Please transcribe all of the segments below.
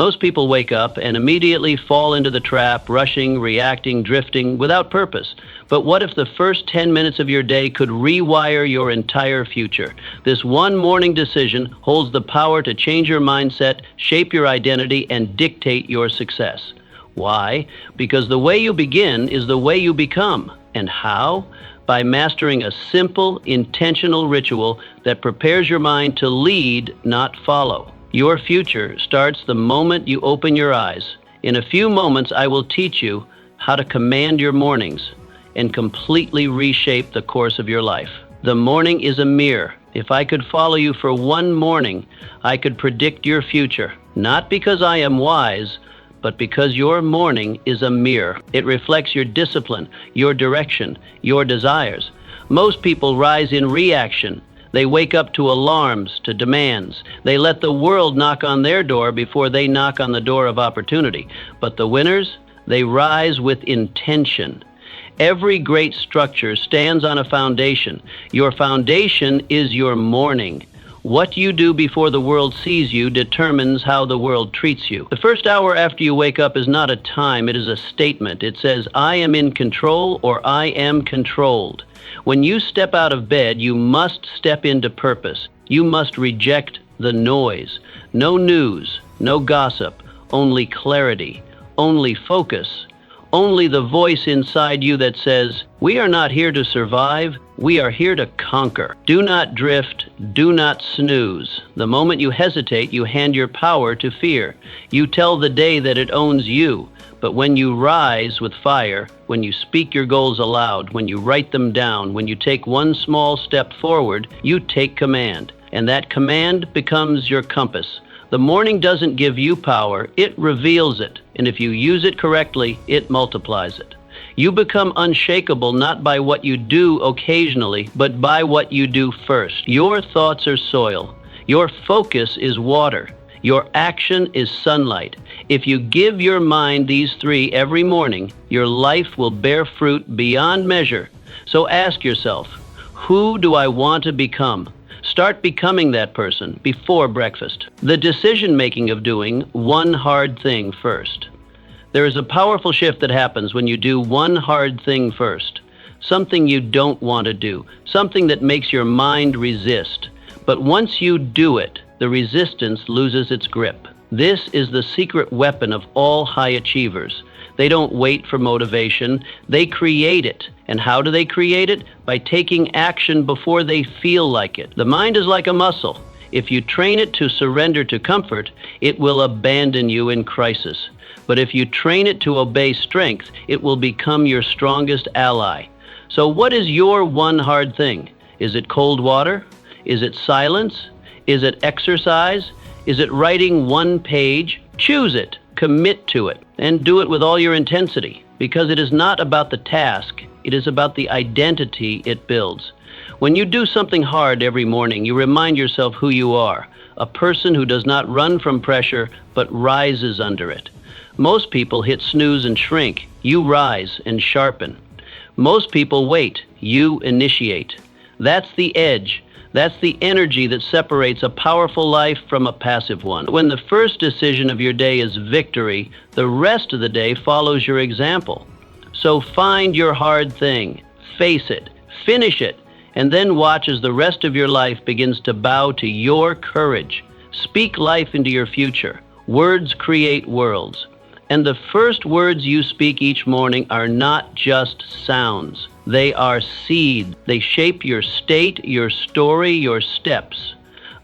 Most people wake up and immediately fall into the trap, rushing, reacting, drifting, without purpose. But what if the first 10 minutes of your day could rewire your entire future? This one morning decision holds the power to change your mindset, shape your identity, and dictate your success. Why? Because the way you begin is the way you become. And how? By mastering a simple, intentional ritual that prepares your mind to lead, not follow. Your future starts the moment you open your eyes. In a few moments, I will teach you how to command your mornings and completely reshape the course of your life. The morning is a mirror. If I could follow you for one morning, I could predict your future. Not because I am wise, but because your morning is a mirror. It reflects your discipline, your direction, your desires. Most people rise in reaction. They wake up to alarms, to demands. They let the world knock on their door before they knock on the door of opportunity. But the winners, they rise with intention. Every great structure stands on a foundation. Your foundation is your morning. What you do before the world sees you determines how the world treats you. The first hour after you wake up is not a time, it is a statement. It says, I am in control or I am controlled. When you step out of bed, you must step into purpose. You must reject the noise. No news, no gossip, only clarity, only focus, only the voice inside you that says, we are not here to survive, we are here to conquer. Do not drift, do not snooze. The moment you hesitate, you hand your power to fear. You tell the day that it owns you. But when you rise with fire, when you speak your goals aloud, when you write them down, when you take one small step forward, you take command. And that command becomes your compass. The morning doesn't give you power, it reveals it. And if you use it correctly, it multiplies it. You become unshakable not by what you do occasionally, but by what you do first. Your thoughts are soil. Your focus is water. Your action is sunlight. If you give your mind these three every morning, your life will bear fruit beyond measure. So ask yourself, who do I want to become? Start becoming that person before breakfast. The decision-making of doing one hard thing first. There is a powerful shift that happens when you do one hard thing first. Something you don't want to do. Something that makes your mind resist. But once you do it, the resistance loses its grip. This is the secret weapon of all high achievers. They don't wait for motivation, they create it. And how do they create it? By taking action before they feel like it. The mind is like a muscle. If you train it to surrender to comfort, it will abandon you in crisis. But if you train it to obey strength, it will become your strongest ally. So what is your one hard thing? Is it cold water? Is it silence? Is it exercise? Is it writing one page? Choose it, commit to it, and do it with all your intensity, because it is not about the task, it is about the identity it builds. When you do something hard every morning, you remind yourself who you are, a person who does not run from pressure, but rises under it. Most people hit snooze and shrink. You rise and sharpen. Most people wait. You initiate. That's the edge. That's the energy that separates a powerful life from a passive one. When the first decision of your day is victory, the rest of the day follows your example. So find your hard thing, face it, finish it, and then watch as the rest of your life begins to bow to your courage. Speak life into your future. Words create worlds. And the first words you speak each morning are not just sounds. They are seed. They shape your state, your story, your steps.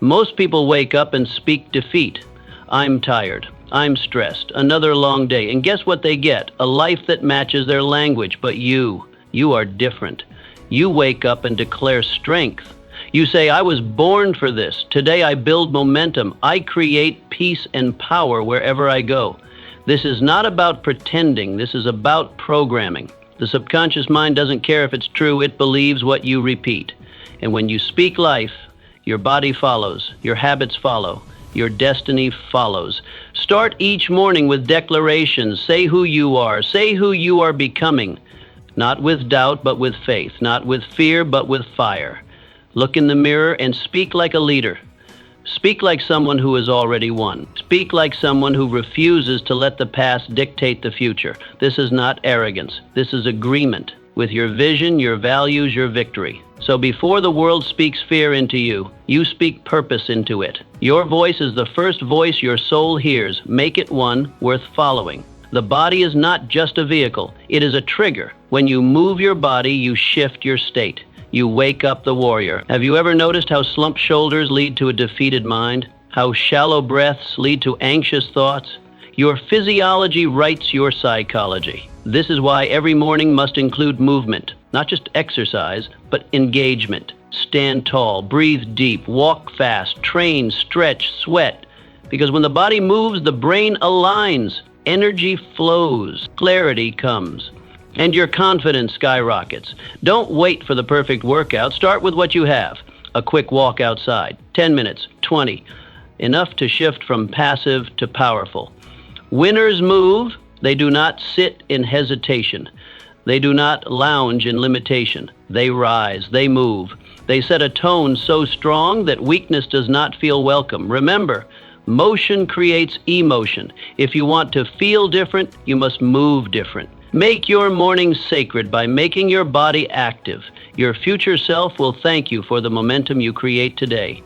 Most people wake up and speak defeat. I'm tired. I'm stressed. Another long day. And guess what they get? A life that matches their language. But you are different. You wake up and declare strength. You say, I was born for this. Today I build momentum. I create peace and power wherever I go. This is not about pretending. This is about programming. The subconscious mind doesn't care if it's true. It believes what you repeat. And when you speak life, your body follows, your habits follow, your destiny follows. Start each morning with declarations. Say who you are. Say who you are becoming. Not with doubt, but with faith. Not with fear, but with fire. Look in the mirror and speak like a leader. Speak like someone who has already won. Speak like someone who refuses to let the past dictate the future. This is not arrogance. This is agreement with your vision, your values, your victory. So before the world speaks fear into you, you speak purpose into it. Your voice is the first voice your soul hears. Make it one worth following. The body is not just a vehicle. It is a trigger. When you move your body, you shift your state. You wake up the warrior. Have you ever noticed how slumped shoulders lead to a defeated mind? How shallow breaths lead to anxious thoughts? Your physiology writes your psychology. This is why every morning must include movement, not just exercise, but engagement. Stand tall, breathe deep, walk fast, train, stretch, sweat. Because when the body moves, the brain aligns, energy flows, clarity comes, and your confidence skyrockets. Don't wait for the perfect workout. Start with what you have. A quick walk outside, 10 minutes, 20, enough to shift from passive to powerful. Winners move. They do not sit in hesitation. They do not lounge in limitation. They rise. They move. They set a tone so strong that weakness does not feel welcome. Remember, motion creates emotion. If you want to feel different, you must move different. Make your morning sacred by making your body active. Your future self will thank you for the momentum you create today.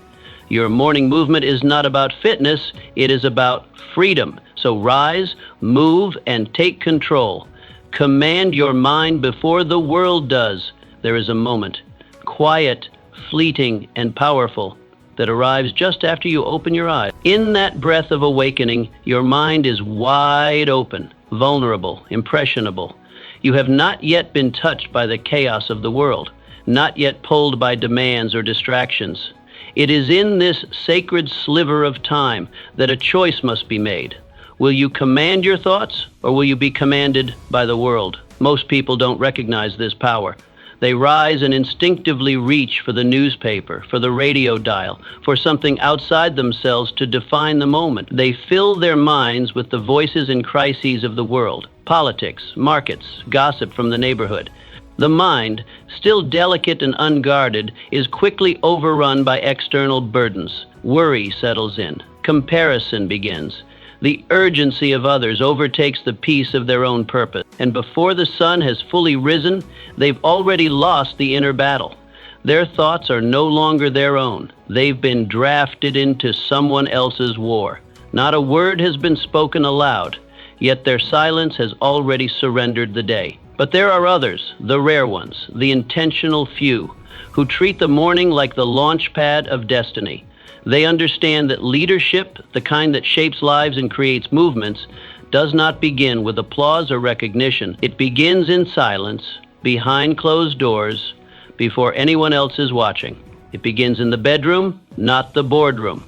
Your morning movement is not about fitness, it is about freedom. So rise, move, and take control. Command your mind before the world does. There is a moment, quiet, fleeting, and powerful, that arrives just after you open your eyes. In that breath of awakening, your mind is wide open, vulnerable, impressionable. You have not yet been touched by the chaos of the world, not yet pulled by demands or distractions. It is in this sacred sliver of time that a choice must be made. Will you command your thoughts, or will you be commanded by the world? Most people don't recognize this power. They rise and instinctively reach for the newspaper, for the radio dial, for something outside themselves to define the moment. They fill their minds with the voices and crises of the world, politics, markets, gossip from the neighborhood. The mind, still delicate and unguarded, is quickly overrun by external burdens. Worry settles in. Comparison begins. The urgency of others overtakes the peace of their own purpose. And before the sun has fully risen, they've already lost the inner battle. Their thoughts are no longer their own. They've been drafted into someone else's war. Not a word has been spoken aloud, yet their silence has already surrendered the day. But there are others, the rare ones, the intentional few, who treat the morning like the launch pad of destiny. They understand that leadership, the kind that shapes lives and creates movements, does not begin with applause or recognition. It begins in silence, behind closed doors, before anyone else is watching. It begins in the bedroom, not the boardroom.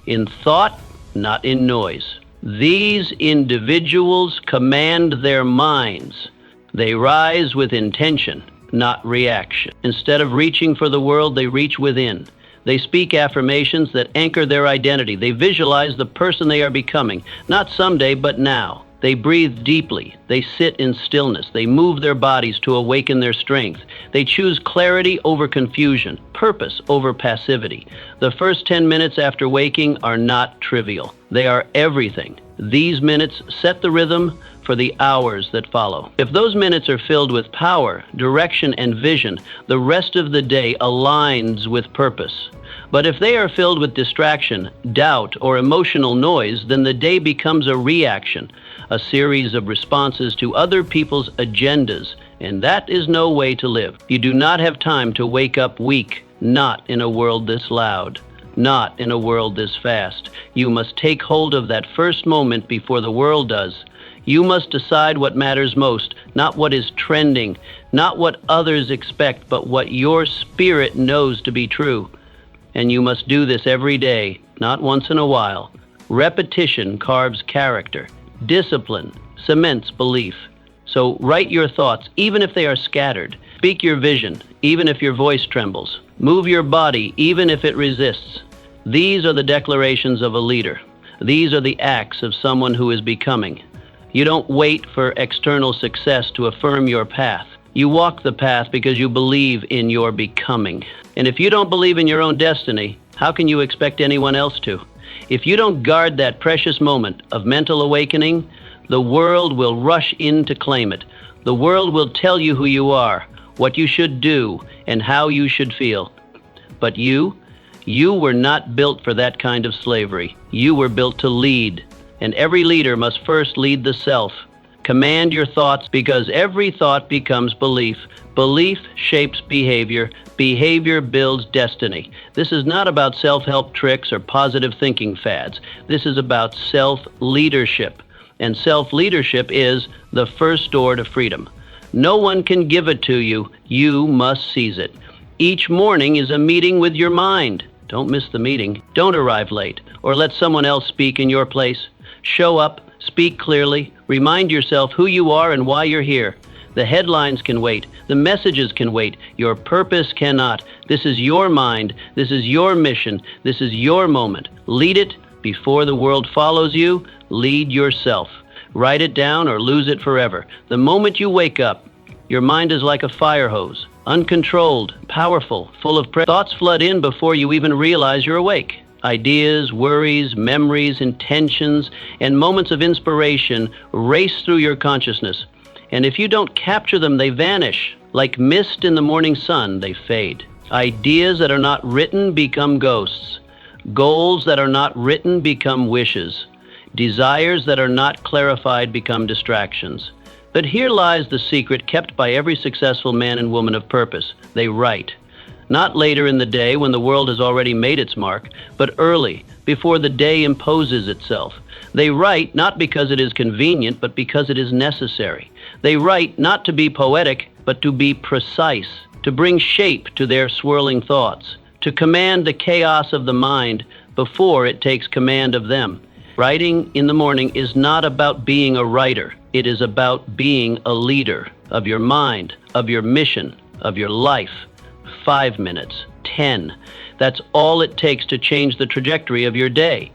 In thought, not in noise. These individuals command their minds. They rise with intention, not reaction. Instead of reaching for the world, they reach within. They speak affirmations that anchor their identity. They visualize the person they are becoming, not someday, but now. They breathe deeply. They sit in stillness. They move their bodies to awaken their strength. They choose clarity over confusion, purpose over passivity. The first 10 minutes after waking are not trivial. They are everything. These minutes set the rhythm for the hours that follow. If those minutes are filled with power, direction, and vision, the rest of the day aligns with purpose. But if they are filled with distraction, doubt, or emotional noise, then the day becomes a reaction, a series of responses to other people's agendas, and that is no way to live. You do not have time to wake up weak, not in a world this loud, not in a world this fast. You must take hold of that first moment before the world does. You must decide what matters most, not what is trending, not what others expect, but what your spirit knows to be true. And you must do this every day, not once in a while. Repetition carves character. Discipline cements belief. So write your thoughts, even if they are scattered. Speak your vision, even if your voice trembles. Move your body, even if it resists. These are the declarations of a leader. These are the acts of someone who is becoming. You don't wait for external success to affirm your path. You walk the path because you believe in your becoming. And if you don't believe in your own destiny, How can you expect anyone else to? If you don't guard that precious moment of mental awakening, the world will rush in to claim it. The world will tell you who you are, what you should do, and how you should feel. But you were not built for that kind of slavery. You were built to lead, and every leader must first lead the self. Command your thoughts, because every thought becomes belief. Belief shapes behavior. Behavior builds destiny. This is not about self-help tricks or positive thinking fads. This is about self-leadership. And self-leadership is the first door to freedom. No one can give it to you. You must seize it. Each morning is a meeting with your mind. Don't miss the meeting. Don't arrive late or let someone else speak in your place. Show up, speak clearly, remind yourself who you are and why you're here. The headlines can wait. The messages can wait. Your purpose cannot. This is your mind. This is your mission. This is your moment. Lead it before the world follows you. Lead yourself. Write it down or lose it forever. The moment you wake up, your mind is like a fire hose, uncontrolled, powerful, full of thoughts flood in before you even realize you're awake. Ideas, worries, memories, intentions, and moments of inspiration race through your consciousness. And if you don't capture them, they vanish. Like mist in the morning sun, they fade. Ideas that are not written become ghosts. Goals that are not written become wishes. Desires that are not clarified become distractions. But here lies the secret kept by every successful man and woman of purpose. They write. Not later in the day when the world has already made its mark, but early, before the day imposes itself. They write not because it is convenient, but because it is necessary. They write not to be poetic, but to be precise, to bring shape to their swirling thoughts, to command the chaos of the mind before it takes command of them. Writing in the morning is not about being a writer. It is about being a leader of your mind, of your mission, of your life. 5 minutes, 10. That's all it takes to change the trajectory of your day.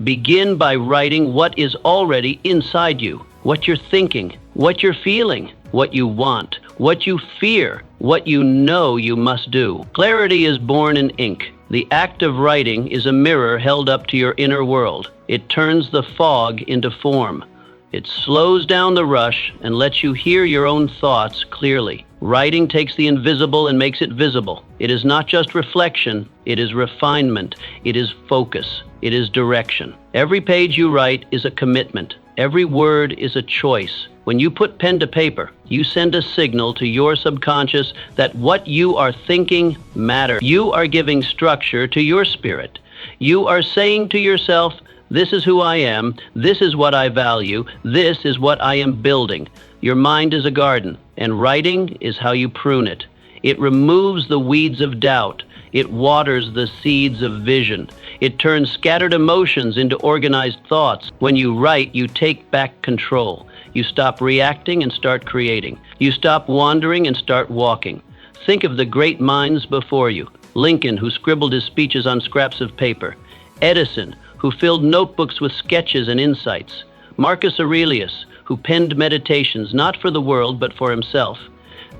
Begin by writing what is already inside you, what you're thinking, what you're feeling, what you want, what you fear, what you know you must do. Clarity is born in ink. The act of writing is a mirror held up to your inner world. It turns the fog into form. It slows down the rush and lets you hear your own thoughts clearly. Writing takes the invisible and makes it visible. It is not just reflection, it is refinement, it is focus, it is direction. Every page you write is a commitment. Every word is a choice. When you put pen to paper, you send a signal to your subconscious that what you are thinking matters. You are giving structure to your spirit. You are saying to yourself, this is who I am, this is what I value, this is what I am building. Your mind is a garden, and writing is how you prune it. It removes the weeds of doubt. It waters the seeds of vision. It turns scattered emotions into organized thoughts. When you write, you take back control. You stop reacting and start creating. You stop wandering and start walking. Think of the great minds before you. Lincoln, who scribbled his speeches on scraps of paper. Edison, who filled notebooks with sketches and insights. Marcus Aurelius, who penned meditations not for the world but for himself.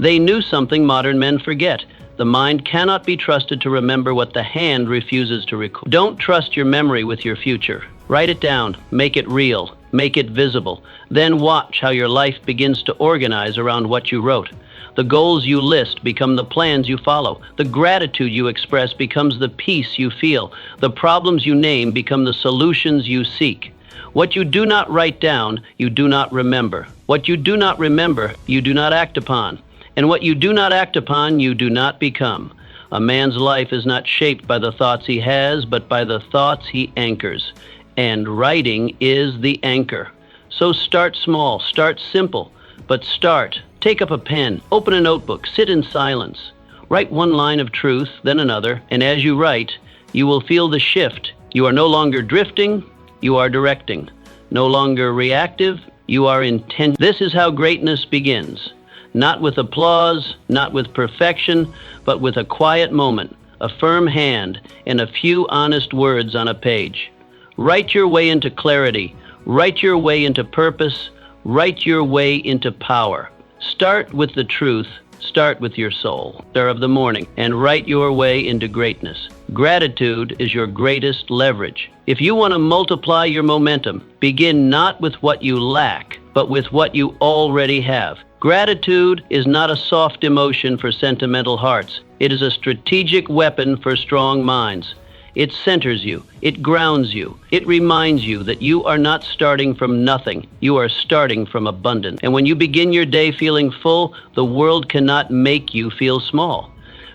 They knew something modern men forget. The mind cannot be trusted to remember what the hand refuses to record. Don't trust your memory with your future. Write it down, make it real, make it visible. Then watch how your life begins to organize around what you wrote. The goals you list become the plans you follow. The gratitude you express becomes the peace you feel. The problems you name become the solutions you seek. What you do not write down, you do not remember. What you do not remember, you do not act upon. And what you do not act upon, you do not become. A man's life is not shaped by the thoughts he has, but by the thoughts he anchors. And writing is the anchor. So start small, start simple, but start. Take up a pen, open a notebook, sit in silence. Write one line of truth, then another, and as you write, you will feel the shift. You are no longer drifting, you are directing. No longer reactive, you are intent. This is how greatness begins. Not with applause, not with perfection, but with a quiet moment, a firm hand, and a few honest words on a page. Write your way into clarity. Write your way into purpose. Write your way into power. Start with the truth. Start with your soul, star of the morning, and write your way into greatness. Gratitude is your greatest leverage. If you want to multiply your momentum, begin not with what you lack, but with what you already have. Gratitude is not a soft emotion for sentimental hearts. It is a strategic weapon for strong minds. It centers you. It grounds you. It reminds you that you are not starting from nothing. You are starting from abundance. And when you begin your day feeling full, the world cannot make you feel small.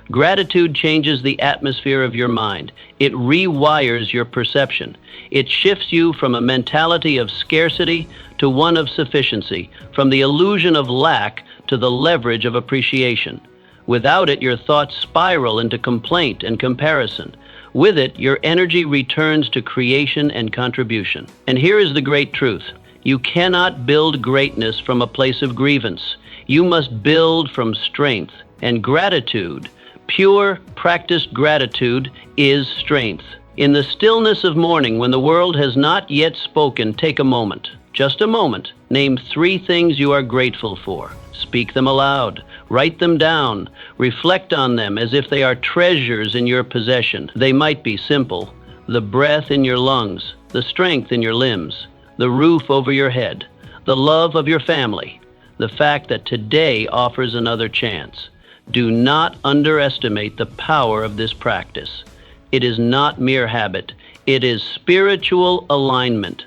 Gratitude changes the atmosphere of your mind. It rewires your perception. It shifts you from a mentality of scarcity to one of sufficiency, from the illusion of lack to the leverage of appreciation. Without it, your thoughts spiral into complaint and comparison. With it, your energy returns to creation and contribution. And here is the great truth. You cannot build greatness from a place of grievance. You must build from strength. And gratitude, pure, practiced gratitude, is strength. In the stillness of morning, when the world has not yet spoken, take a moment. Just a moment. Name 3 things you are grateful for. Speak them aloud. Write them down. Reflect on them as if they are treasures in your possession. They might be simple. The breath in your lungs, the strength in your limbs, the roof over your head, the love of your family, the fact that today offers another chance. Do not underestimate the power of this practice. It is not mere habit. It is spiritual alignment.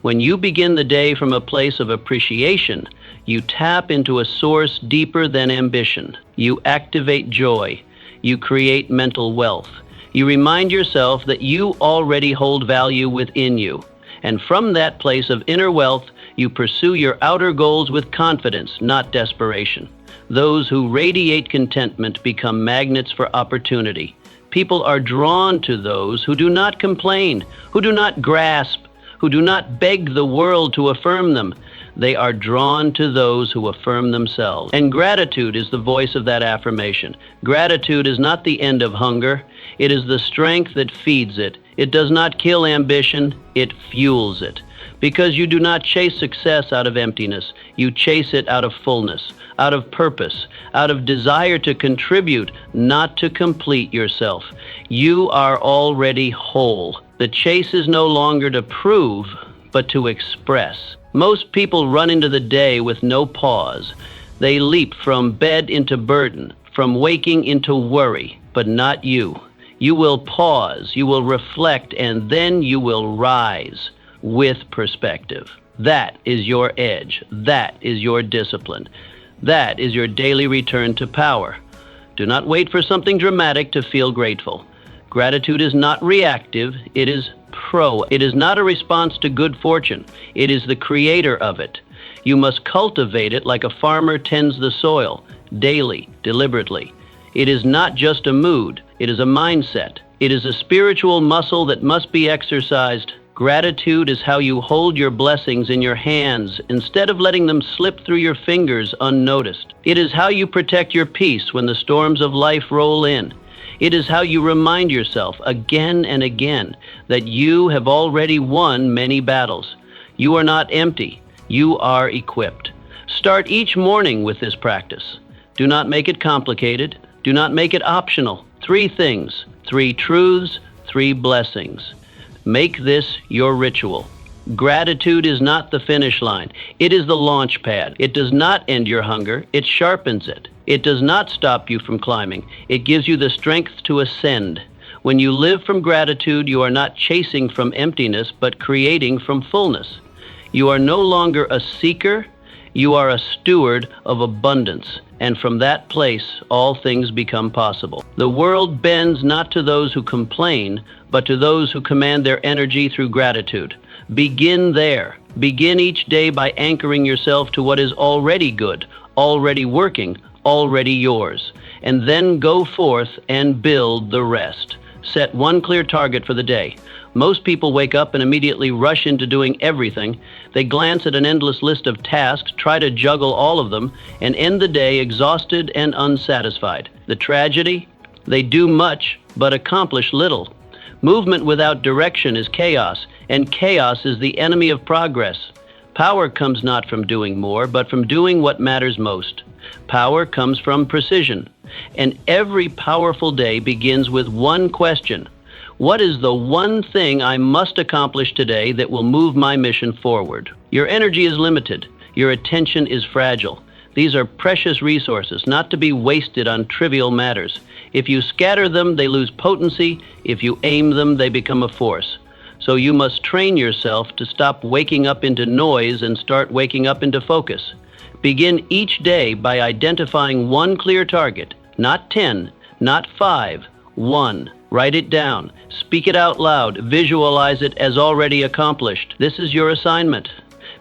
When you begin the day from a place of appreciation, you tap into a source deeper than ambition. You activate joy. You create mental wealth. You remind yourself that you already hold value within you. And from that place of inner wealth, you pursue your outer goals with confidence, not desperation. Those who radiate contentment become magnets for opportunity. People are drawn to those who do not complain, who do not grasp, who do not beg the world to affirm them. They are drawn to those who affirm themselves. And gratitude is the voice of that affirmation. Gratitude is not the end of hunger. It is the strength that feeds it. It does not kill ambition. It fuels it. Because you do not chase success out of emptiness. You chase it out of fullness, out of purpose, out of desire to contribute, not to complete yourself. You are already whole. The chase is no longer to prove, but to express. Most people run into the day with no pause. They leap from bed into burden, from waking into worry, but not you. You will pause, you will reflect, and then you will rise with perspective. That is your edge. That is your discipline. That is your daily return to power. Do not wait for something dramatic to feel grateful. Gratitude is not reactive, it is It is not a response to good fortune. It is the creator of it. You must cultivate it like a farmer tends the soil, daily, deliberately. It is not just a mood. It is a mindset. It is a spiritual muscle that must be exercised. Gratitude is how you hold your blessings in your hands instead of letting them slip through your fingers unnoticed. It is how you protect your peace when the storms of life roll in. It is how you remind yourself again and again that you have already won many battles. You are not empty. You are equipped. Start each morning with this practice. Do not make it complicated. Do not make it optional. 3 things, 3 truths, 3 blessings. Make this your ritual. Gratitude is not the finish line. It is the launch pad. It does not end your hunger. It sharpens it. It does not stop you from climbing. It gives you the strength to ascend. When you live from gratitude, you are not chasing from emptiness, but creating from fullness. You are no longer a seeker. You are a steward of abundance. And from that place, all things become possible. The world bends not to those who complain, but to those who command their energy through gratitude. Begin there. Begin each day by anchoring yourself to what is already good, already working, already yours. And then go forth and build the rest. Set one clear target for the day. Most people wake up and immediately rush into doing everything. They glance at an endless list of tasks, try to juggle all of them, and end the day exhausted and unsatisfied. The tragedy? They do much, but accomplish little. Movement without direction is chaos, and chaos is the enemy of progress. Power comes not from doing more, but from doing what matters most. Power comes from precision. And every powerful day begins with one question. What is the one thing I must accomplish today that will move my mission forward? Your energy is limited. Your attention is fragile. These are precious resources, not to be wasted on trivial matters. If you scatter them, they lose potency. If you aim them, they become a force. So you must train yourself to stop waking up into noise and start waking up into focus. Begin each day by identifying one clear target, not 10, not 5, 1. Write it down. Speak it out loud. Visualize it as already accomplished. This is your assignment.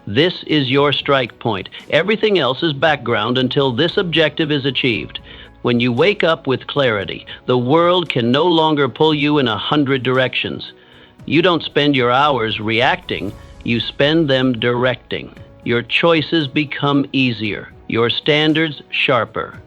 This is your strike point. Everything else is background until this objective is achieved. When you wake up with clarity, the world can no longer pull you in 100 directions. You don't spend your hours reacting, you spend them directing. Your choices become easier, your standards sharper.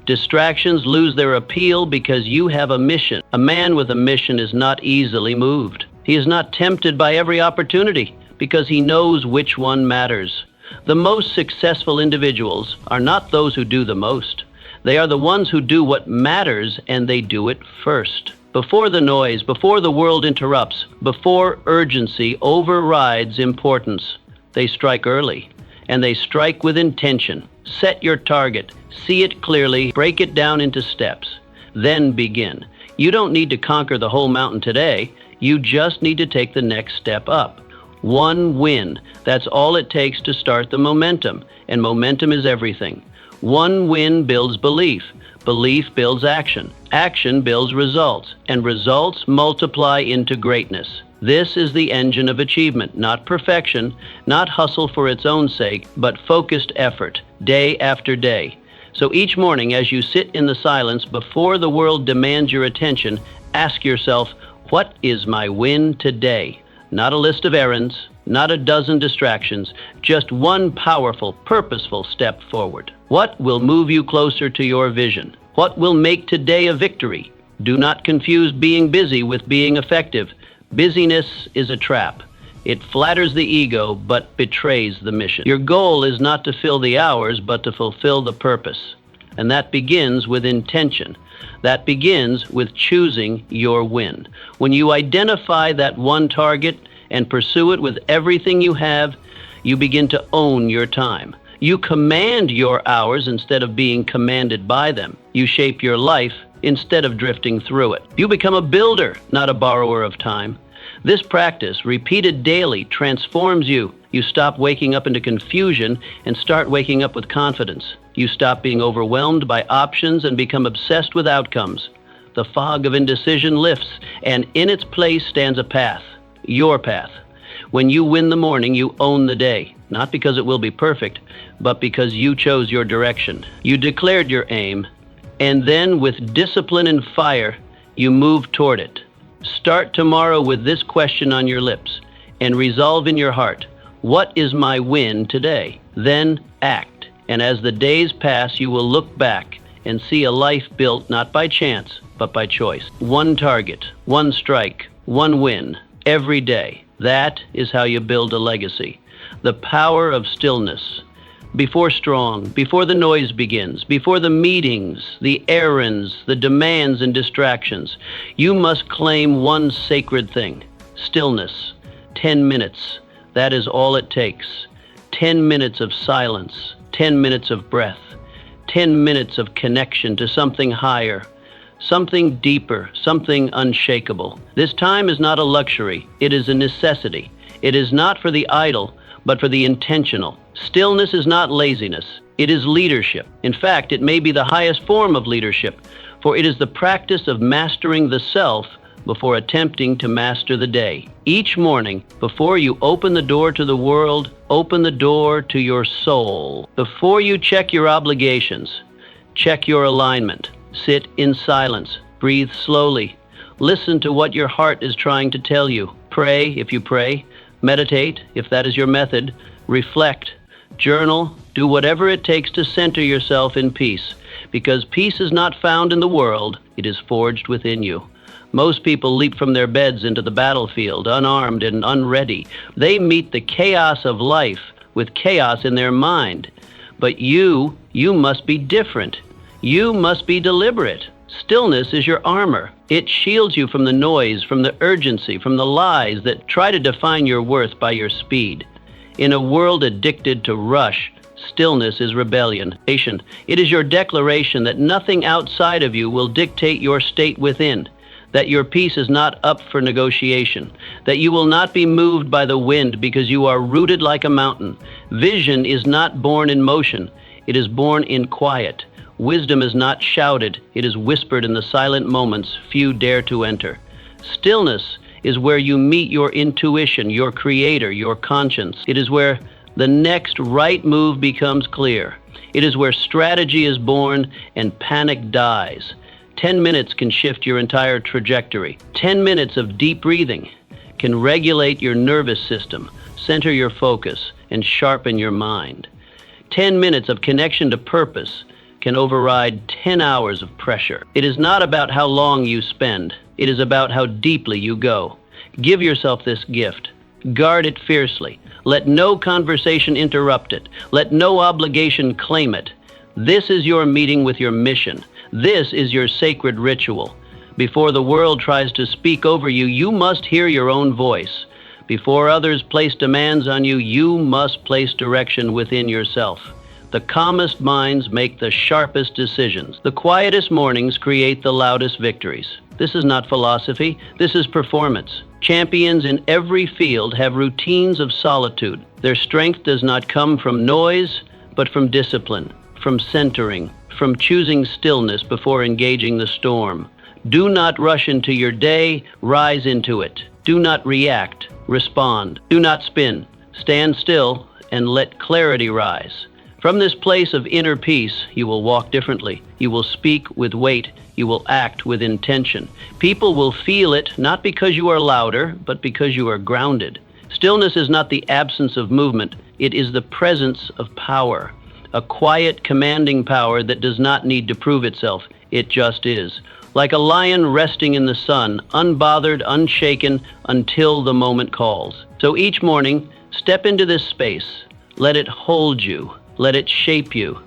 Distractions lose their appeal because you have a mission. A man with a mission is not easily moved. He is not tempted by every opportunity because he knows which one matters. The most successful individuals are not those who do the most. They are the ones who do what matters, and they do it first. Before the noise, before the world interrupts, before urgency overrides importance, they strike early, and they strike with intention. Set your target, see it clearly, break it down into steps, then begin. You don't need to conquer the whole mountain today. You just need to take the next step up. One win. That's all it takes to start the momentum, and momentum is everything. One win builds belief. Belief builds action. Action builds results, and results multiply into greatness. This is the engine of achievement, not perfection, not hustle for its own sake, but focused effort, day after day. So each morning, as you sit in the silence before the world demands your attention, ask yourself, what is my win today? Not a list of errands, not a dozen distractions, just one powerful, purposeful step forward. What will move you closer to your vision? What will make today a victory? Do not confuse being busy with being effective. Busyness is a trap. It flatters the ego, but betrays the mission. Your goal is not to fill the hours, but to fulfill the purpose. And that begins with intention. That begins with choosing your win. When you identify that one target and pursue it with everything you have, you begin to own your time. You command your hours instead of being commanded by them. You shape your life instead of drifting through it. You become a builder, not a borrower of time. This practice, repeated daily, transforms you. You stop waking up into confusion and start waking up with confidence. You stop being overwhelmed by options and become obsessed with outcomes. The fog of indecision lifts, and in its place stands a path, your path. When you win the morning, you own the day, not because it will be perfect, but because you chose your direction. You declared your aim, and then with discipline and fire, you move toward it. Start tomorrow with this question on your lips and resolve in your heart, what is my win today? Then act. And as the days pass, you will look back and see a life built not by chance, but by choice. One target, one strike, one win, every day. That is how you build a legacy. The power of stillness. Before the noise begins, before the meetings, the errands, the demands and distractions, you must claim one sacred thing, stillness. 10 minutes, that is all it takes. 10 minutes of silence, 10 minutes of breath, 10 minutes of connection to something higher, something deeper, something unshakable. This time is not a luxury, it is a necessity. It is not for the idle, but for the intentional. Stillness is not laziness, it is leadership. In fact, it may be the highest form of leadership, for it is the practice of mastering the self before attempting to master the day. Each morning, before you open the door to the world, open the door to your soul. Before you check your obligations, check your alignment. Sit in silence, breathe slowly. Listen to what your heart is trying to tell you. Pray if you pray. Meditate if that is your method. Reflect. Journal. Do whatever it takes to center yourself in peace, because peace is not found in the world, it is forged within you. Most people leap from their beds into the battlefield, unarmed and unready. They meet the chaos of life with chaos in their mind. But you must be different. You must be deliberate. Stillness is your armor. It shields you from the noise, from the urgency, from the lies that try to define your worth by your speed. In a world addicted to rush, stillness is rebellion. It is your declaration that nothing outside of you will dictate your state within, that your peace is not up for negotiation, that you will not be moved by the wind because you are rooted like a mountain. Vision is not born in motion, it is born in quiet. Wisdom is not shouted, it is whispered in the silent moments few dare to enter. Stillness is where you meet your intuition, your creator, your conscience. It is where the next right move becomes clear. It is where strategy is born and panic dies. 10 minutes can shift your entire trajectory. 10 minutes of deep breathing can regulate your nervous system, center your focus, and sharpen your mind. 10 minutes of connection to purpose can override 10 hours of pressure. It is not about how long you spend. It is about how deeply you go. Give yourself this gift. Guard it fiercely. Let no conversation interrupt it. Let no obligation claim it. This is your meeting with your mission. This is your sacred ritual. Before the world tries to speak over you, you must hear your own voice. Before others place demands on you, you must place direction within yourself. The calmest minds make the sharpest decisions. The quietest mornings create the loudest victories. This is not philosophy, this is performance. Champions in every field have routines of solitude. Their strength does not come from noise, but from discipline, from centering, from choosing stillness before engaging the storm. Do not rush into your day, rise into it. Do not react, respond. Do not spin. Stand still and let clarity rise. From this place of inner peace, you will walk differently. You will speak with weight. You will act with intention. People will feel it, not because you are louder, but because you are grounded. Stillness is not the absence of movement. It is the presence of power. A quiet, commanding power that does not need to prove itself. It just is. Like a lion resting in the sun, unbothered, unshaken, until the moment calls. So each morning, step into this space. Let it hold you. Let it shape you.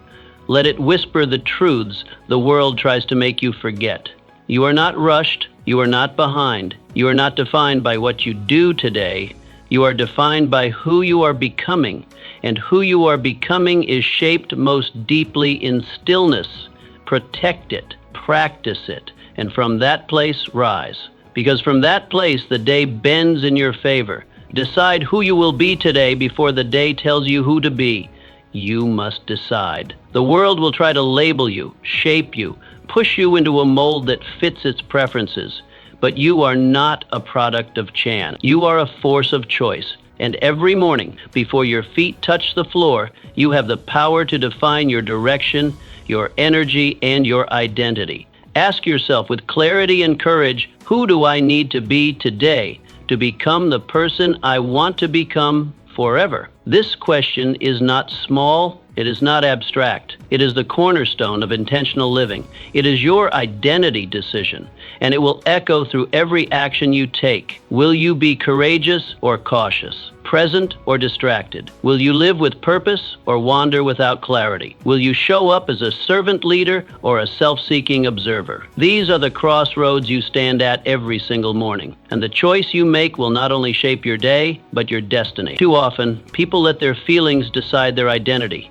Let it whisper the truths the world tries to make you forget. You are not rushed. You are not behind. You are not defined by what you do today. You are defined by who you are becoming. And who you are becoming is shaped most deeply in stillness. Protect it. Practice it. And from that place, rise. Because from that place, the day bends in your favor. Decide who you will be today before the day tells you who to be. You must decide. The world will try to label you, shape you, push you into a mold that fits its preferences. But you are not a product of chance. You are a force of choice. And every morning, before your feet touch the floor, you have the power to define your direction, your energy, and your identity. Ask yourself with clarity and courage, who do I need to be today to become the person I want to become forever? This question is not small, it is not abstract. It is the cornerstone of intentional living. It is your identity decision, and it will echo through every action you take. Will you be courageous or cautious? Present or distracted? Will you live with purpose or wander without clarity? Will you show up as a servant leader or a self-seeking observer? These are the crossroads you stand at every single morning, and the choice you make will not only shape your day, but your destiny. Too often, people let their feelings decide their identity.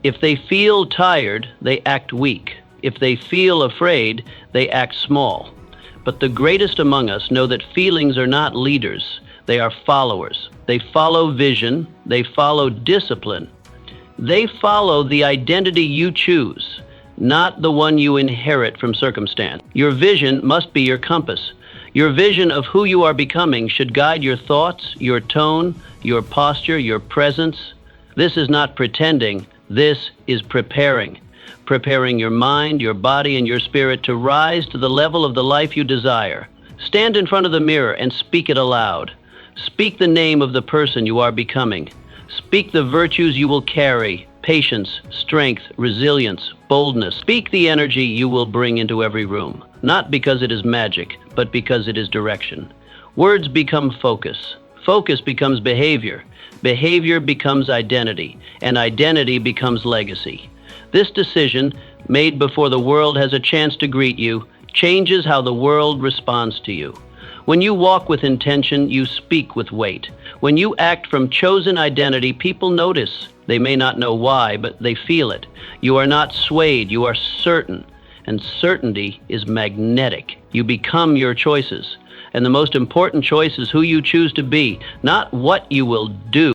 If they feel tired, they act weak. If they feel afraid, they act small. But the greatest among us know that feelings are not leaders. They are followers. They follow vision. They follow discipline. They follow the identity you choose, not the one you inherit from circumstance. Your vision must be your compass. Your vision of who you are becoming should guide your thoughts, your tone, your posture, your presence. This is not pretending. This is preparing. Preparing your mind, your body, and your spirit to rise to the level of the life you desire. Stand in front of the mirror and speak it aloud. Speak the name of the person you are becoming. Speak the virtues you will carry: patience, strength, resilience, boldness. Speak the energy you will bring into every room, not because it is magic, but because it is direction. Words become focus. Focus becomes behavior. Behavior becomes identity, and identity becomes legacy. This decision, made before the world has a chance to greet you, changes how the world responds to you. When you walk with intention, you speak with weight. When you act from chosen identity, people notice. They may not know why, but they feel it. You are not swayed, you are certain. And certainty is magnetic. You become your choices. And the most important choice is who you choose to be, not what you will do.